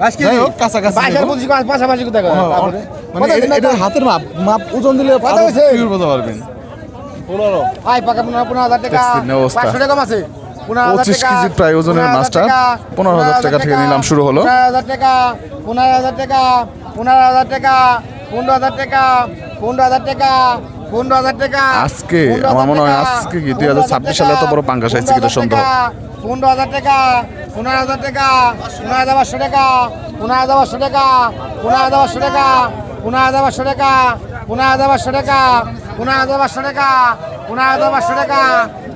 যাই হোক, কাছাকাছি বাইশের নেবো। পঁচিশ পাশাপাশি কোথায় করে? তারপরে? মানে এটা হাতের মাপ ওজন দিলে কত হয়েছে? পিওর বলতে পারবেন। আয় পাকা 15,000 টাকা, দেখছেন না অবস্থা? 500 টাকা আছে। 25 কেজি প্রায় ওজনের মাছটা 15,000 টাকা থেকে নিলাম শুরু হলো। 15,000 টাকা, 15,000 টাকা, 15,000 টাকা, 15,000 টাকা, 15,000 টাকা, 15,000 টাকা। আজকে আমার মনে হয় আজকে কি 2026 সালে এত বড় পাঙ্গাস আইছে কিনা সন্দেহ। 15,000 টাকা, 15,000 টাকা, 15,500 টাকা, 15,500 টাকা, 15,500 টাকা, 15,500 টাকা, 15,500 টাকা, 15,500 টাকা, 15,500 টাকা,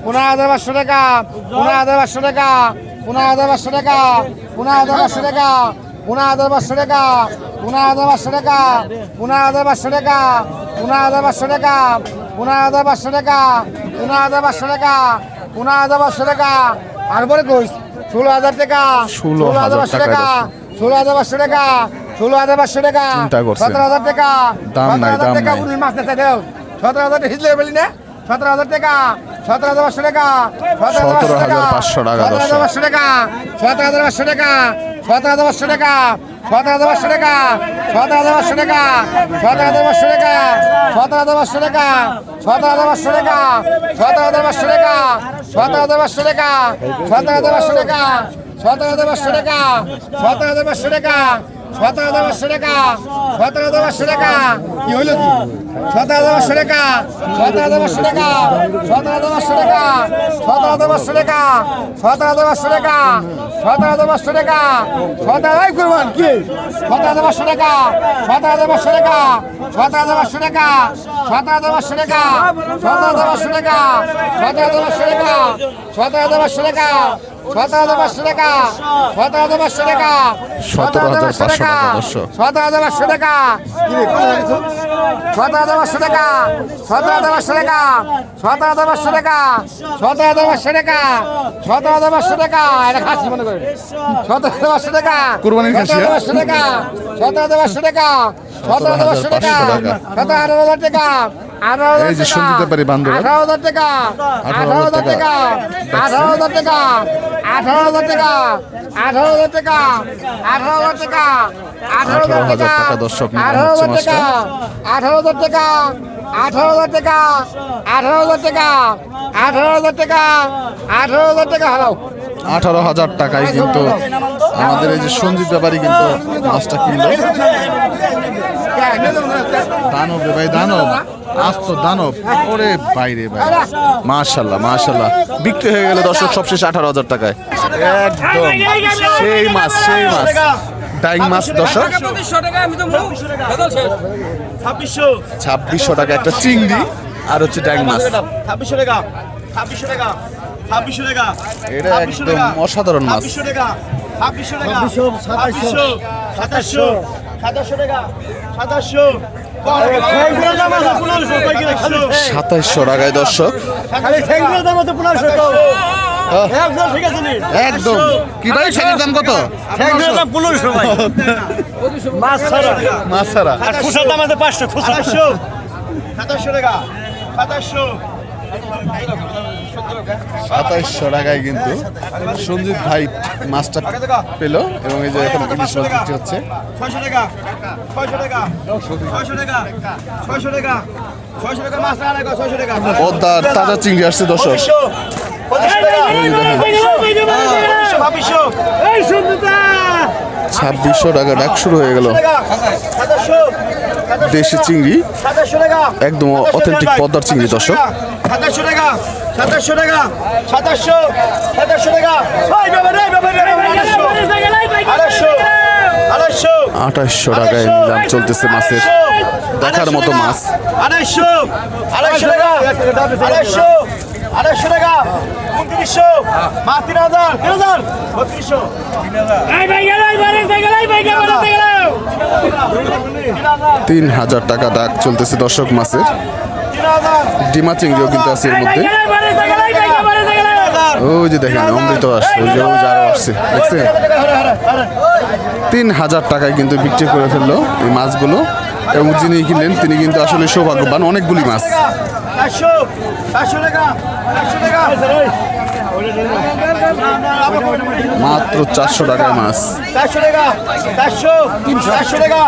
15,500 টাকা, 15,500 টাকা, 15,500 টাকা, 15,500 টাকা, 15,500 টাকা, 15,500 টাকা, 15,500 টাকা, 15,500 টাকা, 15,500 টাকা, 15,500 টাকা, 15,500 টাকা, আর বলে কইস 16,000 টাকা, 16,000 টাকা, 16,500 টাকা, 16,500 টাকা, চিন্তা করছেন। 17,000 টাকা, দাম নাই, 17,000 দাম টাকা, নাই। পুরুষ মাছ নেতা দেও 17,000 টাকা হিজলে বলি না 17,000 টাকা, 17,500 টাকা, 17,500 টাকা, 17,500 টাকা, 17,500 টাকা, 17,500 টাকা, 17,500 টাকা, 17,500 টাকা, 17,500 টাকা, 17,500 টাকা, 17,500 টাকা, 17,500 টাকা, 17,500 টাকা, 17,500 টাকা, 17,500 টাকা, 17,500 টাকা, 17,500 টাকা, 17,500 টাকা, কি হইল কি 17,500 টাকা, 17,500 টাকা, 17,500 টাকা, 17,500 টাকা, 17,500 টাকা, 17,500 টাকা, 17,000 করবেন কি 17,500 টাকা, 17,500 টাকা, 17,500 টাকা, 17,500 টাকা, 17,500 টাকা, 17,500 টাকা, 17,500 টাকা, 17,500 টাকা, 17,500 টাকা, 17,500 টাকা, দর্শক। 17,500 টাকা, 17,500 টাকা, 17,500 টাকা, 17,500 টাকা, 17,500 টাকা, 17,500 টাকা, এটা খাসি মনে করেন 17,500 টাকা, কুরবানির খাসি, হ্যাঁ? 17,500 টাকা, 17,500 টাকা, 17,500 টাকা, 18,000 টাকা, 18,000 এই যে সঞ্চিত ব্যাপারী বান্দরের 18,000 টাকা, 18,000 টাকা, 18,000 টাকা, 18,000 টাকা, 18,000 টাকা, 18,000 টাকা, 18,000 18,000 টাকা দর্শক নিলাম হচ্ছে 18,000 মাছটা। টাকা, 18,000 টাকা, 18,000 টাকা, 18,000 টাকা, 18,000 টাকা, 18,000 টাকা হারাও 18,000 টাকায় কিন্তু আমাদের এই যে সঞ্জিত ব্যাপারী কিন্তু মাছটা কিনলো। দানব রে ভাই, দানব, আস্ত দানব, ওরে বাইরে ভাই, মাশাল্লাহ মাশাল্লাহ, বিক্রি হয়ে গেল দর্শক সবশেষ 18,000 টাকায়। একদম সেই মাছ, সেই মাছ, ডাইং মাছ দর্শক। 2600 টাকা একটা চিংড়ি আর হচ্ছে ডাইং মাছ। 2600 টাকা, 2600 টাকা, 2600 টাকা, এটা একদম অসাধারণ মাছ। 2600 টাকা, 2600 টাকা, 2700, 2700, 2700 টাকা, 2700, 2700 টাকায় দর্শক একদম। কি ভাই ছেলের দাম কত? মাছ ছাড়া 2700, 2700 টাকা, 2700, 2700 টাকায় কিন্তু সঞ্জিত ভাই মাছটা পেলো এবং এই যে এখন ইলিশ মাছ বিক্রি হচ্ছে। 600 টাকা, 600 টাকা, 600 টাকা, 600 টাকা, 600 টাকা মাছ না লাগা, 600 টাকা, পদ্মার তাজা চিংড়ি আসছে দর্শক। 2500 টাকা, 2600, 2600 টাকা ডাক শুরু হয়ে গেল। 2700, দেশি চিংড়ি 2700 টাকা, একদম অথেন্টিক পদ্মার চিংড়ি দর্শক। 2700 টাকা, 2700 টাকা, 2700, 2700 টাকা, এই বাবা রে, বাবা রে, 2800, 2800 টাকায় নিলাম চলতেছে মাছের, দেখার মতো মাছ। 2800, 2800 টাকা, 2800, 2800 টাকা, 2900, মাছ 3000, 3000, 3200, 3000 টাকা ডাক চলতেছে দর্শক মাছের। 3000, ডিমা চিংড়িও কিন্তু আছে এর মধ্যে। ওই যে দেখেন অমৃত আসছে, ওই যে আরো আসছে, দেখছেন? 3000 টাকায় কিন্তু বিক্রি করে ফেললো এই মাছগুলো। এবং যিনি কিনলেন তিনি কিন্তু আসলে সৌভাগ্যবান, অনেকগুলি মাছ। 400 টাকা 400 টাকা মাত্র 400 টাকায় মাছ। 400 টাকা 400 400 টাকা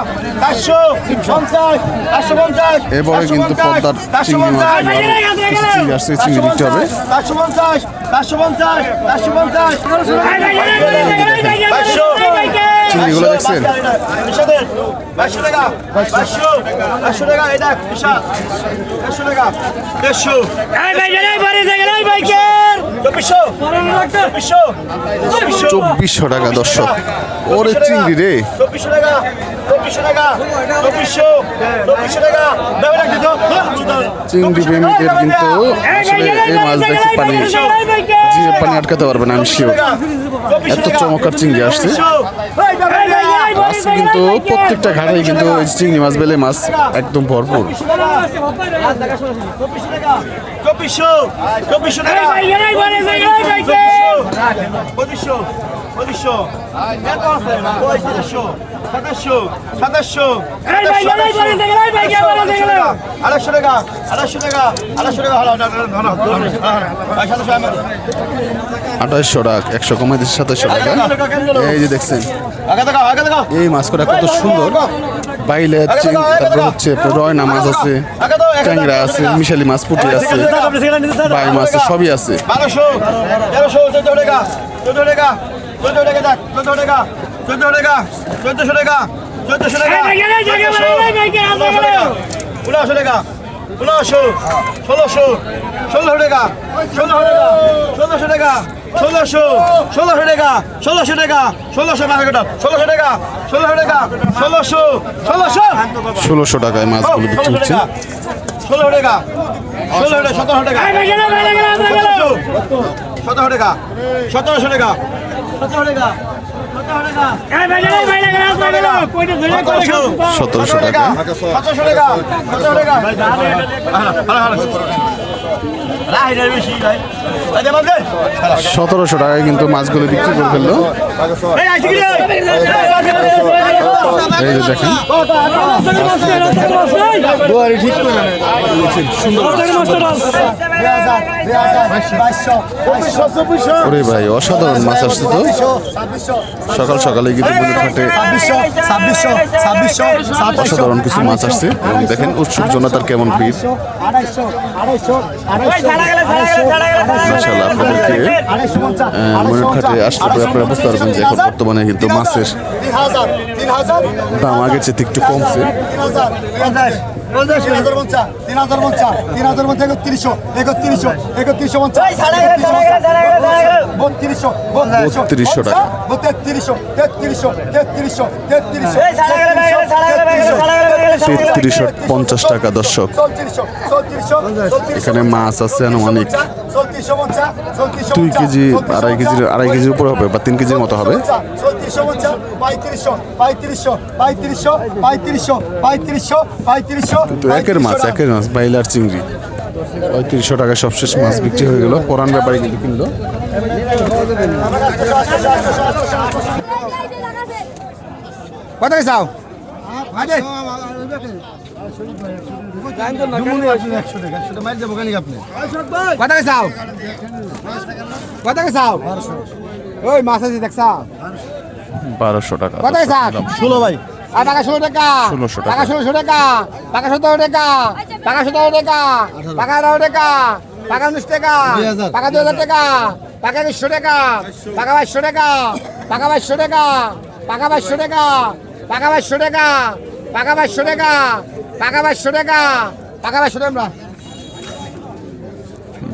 450 450 এরপরে কিন্তু পদ্মার চিংড়ি মাছ চিংড়ি আসছে, চিংড়ি বিক্রি হবে। 450 450 450 চিংড়িগুলো দেখছেন? 500 টাকা 500 টাকা এটা বিশাল 500 টাকা 150 2400 টাকা দর্শক। ওরে চিংড়ি রে, 2400 টাকা 2400 টাকা 2400 টাকা চিংড়ি প্রেমিকের কিন্তু আসলে এই মাছ দেখে পানি জিভে পানি আটকাতে পারবে না, আমি শিওর। এত চমৎকার চিংড়ি আসছে আজকে কিন্তু প্রত্যেকটা ঘাটেই কিন্তু এই চিংড়ি মাছ, বেলে মাছ একদম ভরপুর। 2400 টাকা 2800 টাকা, 100 কমাই দিচ্ছে 2700 টাকা। এই যে দেখছেন এই মাছ কটা কত সুন্দর, বাইলে তারপর হচ্ছে রয়না মাছ আছে, ট্যাংরা আছে, মিশালি মাছ, পুঁটি আছে, বাই মাছ আছে, সবই আছে। 1200 1300 14 টাকা 14 টাকা 14 টাকা দেখ 14 টাকা 14 টাকা 1400 টাকা 1400 টাকা 1500 টাকা 1500 1600 1600 টাকা 1600 টাকা 1600 টাকা 1600 টাকা 1600 মাথা কাটা 1600 টাকা 1600 টাকা 1600 1600 টাকায় মাছগুলো বিক্রি হচ্ছে। 16 টাকা 17 টাকা 17 টাকা 1700 টাকা 17 টাকা 1700 টাকা। 1700 টাকায় কিন্তু মাছগুলো বিক্রি করে ফেললো। এই যে দেখেন ওরে ভাই, অসাধারণ মাছ আসছে তো। সকাল সকালে কিন্তু ঘাটে অসাধারণ কিছু মাছ আসছে এবং দেখেন উৎসুক জনতার কেমন ভিড়। মাশাআল্লাহ, আপনাদেরকে ময়ূরঘাটে আসলে পরে আপনারা বুঝতে পারবেন যে এখন বর্তমানে কিন্তু মাছের দাম আগের চেয়ে একটু কমছে। 3350 টাকা দর্শক। এখানে মাছ আছে আনুমানিক 2 কেজি, আড়াই কেজির উপরে হবে বা 3 কেজির মতো হবে। তো একের মাছ বাইলার চিংড়ি 3500 টাকা সবশেষ মাছ বিক্রি হয়ে গেল। পরান ব্যাপারে কিন্তু কিনলো। কত চাও? কত চাও? কত চাও? ওই মাছ আছে দেখছা? 1200 টাকা। কত চাও? 16 ভাই আর টাকা 16 টাকা, 1600 টাকা 1600 টাকা, টাকা 17 টাকা, টাকা 17 টাকা, টাকা 18 টাকা, টাকা 19 টাকা, টাকা 2000 টাকা, টাকা 2100 টাকা, টাকা 2200 টাকা, টাকা 2200 টাকা, টাকা 2200 টাকা, টাকা 2200 টাকা, টাকা 2200 টাকা, টাকা 2200 টাকা, টাকা 2200 টাকা।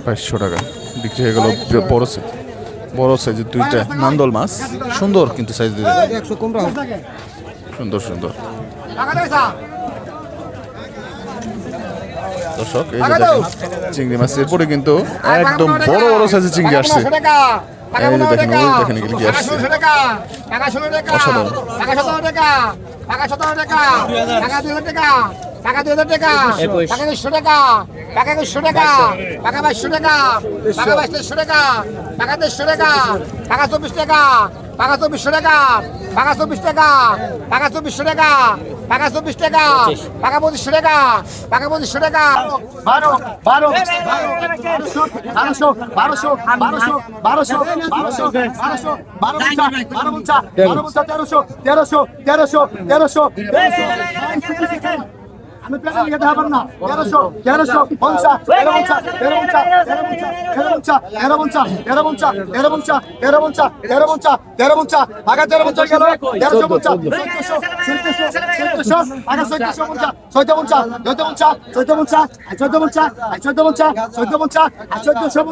2200 টাকা বিক্রি হয়ে গেল। বড় সাইজের দুইটা নান্দল মাছ, সুন্দর কিন্তু সাইজ দিয়ে সুন্দর সুন্দর। দর্শক এই যে দেখেন চিংড়ি মাছ, এরপরে কিন্তু একদম বড় বড় সাইজের চিংড়ি আসছে। এই যে দেখেন, ওই দেখেন এগুলো কি আসছে, অসাধারণ। টাকা 17 টাকা, টাকা 17 টাকা, টাকা 2000 টাকা, টাকা 2000 টাকা, টাকা 2100 টাকা, টাকা 2100 টাকা, টাকা 2200 টাকা, টাকা 2200 টাকা, টাকা 2300 টাকা, টাকা 24 টাকা, পাকা 2400 টাকা, পাকা 24 টাকা, পাকা 2400 টাকা, পাকা 24 টাকা, পাকা 2500 টাকা, পাকা 2500 টাকা। 12 12 1200 1200 1200 1200 1200 1200 আমি পেলে যেতে হবে না 1300 1300 50 1350 1350 1350 1350 1350 আগা 1350 গেল 1350 1400 আগা 1450 1450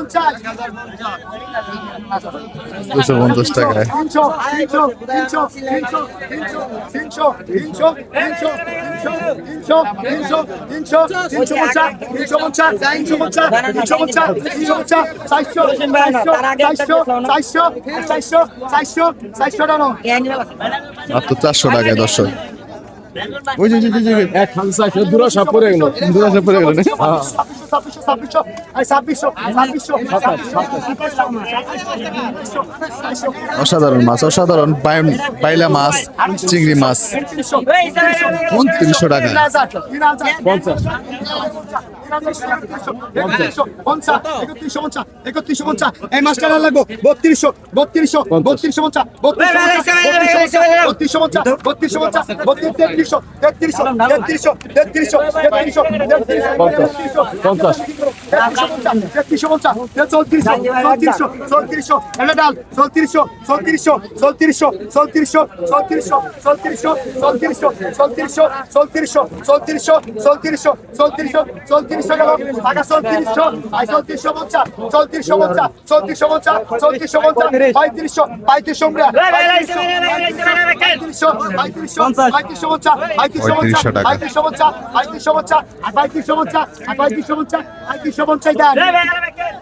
250 টাকায় 400 টাকায় দর্শক। ওই যে এক খালসা দূরা সব পড়ে গেল অসাধারণ মাছ, অসাধারণ পাইলা মাছ, চিংড়ি মাছ 2900 টাকা। 3150 এই মাছটা লাগবো 3200 3250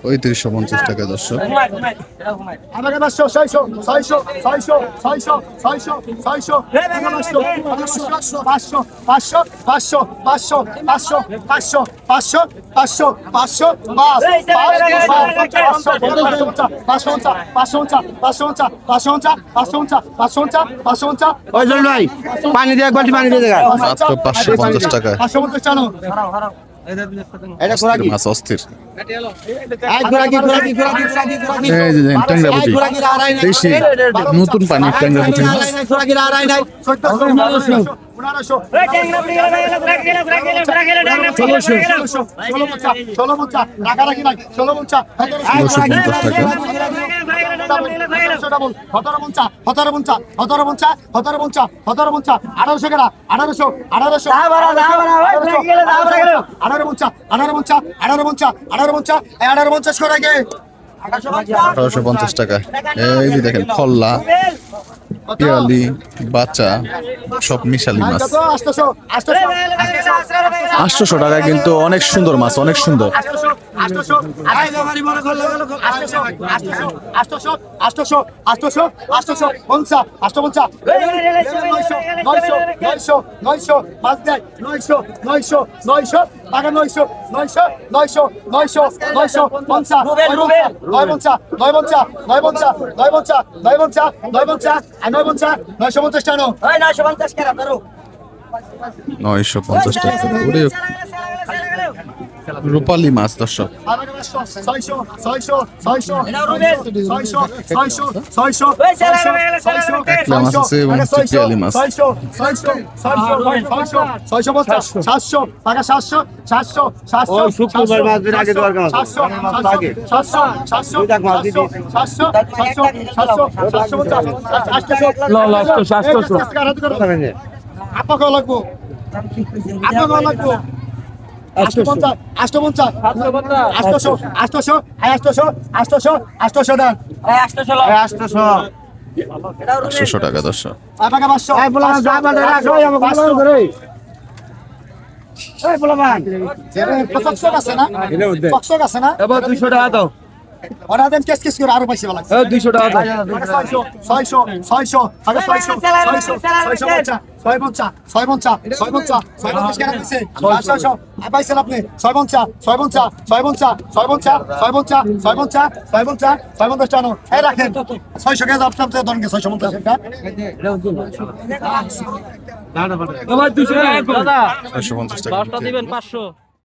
ওই 350 টাকা দর্শক। আমাকে 500 600 600 600 600 600 600 500 500 500 500 500 500 500 পানি দিয়ে একবার পানি দিয়ে দেখা মাত্র 550 টাকা। 550 টাকা এটা অস্থির মাছ, অস্থির। এক ঘোড়াকি এই যে ট্যাংরা পুঁটি, দেশি নতুন পানি ট্যাংরা পুঁটি মাছ। ঘোড়াকি আড়াই নাই 1850 টাকা। এই যে দেখেন খল্লা, পিয়ালি, বাচ্চা সব মিশালি মাছ। 800 টাকায় কিন্তু অনেক সুন্দর মাছ, অনেক সুন্দর। 950 টাকা। ওরে রূপালী মাছ দর্শক। একলা মাছ আছে এবং পিয়ালি মাছ। 800 টাকা দর্শক। আছে না 200 টাকা দাও অর্ডার দেন কেস কেস করে আরো পয়সা লাগছে 200 টাকা 600 আগে 600 পাইছেন আপনি 650 টানো এই রাখেন 600 টাকা আপনার ধরেন 650 টাকা আমার 200 টাকা দাদা 650 টাকা দিবেন 500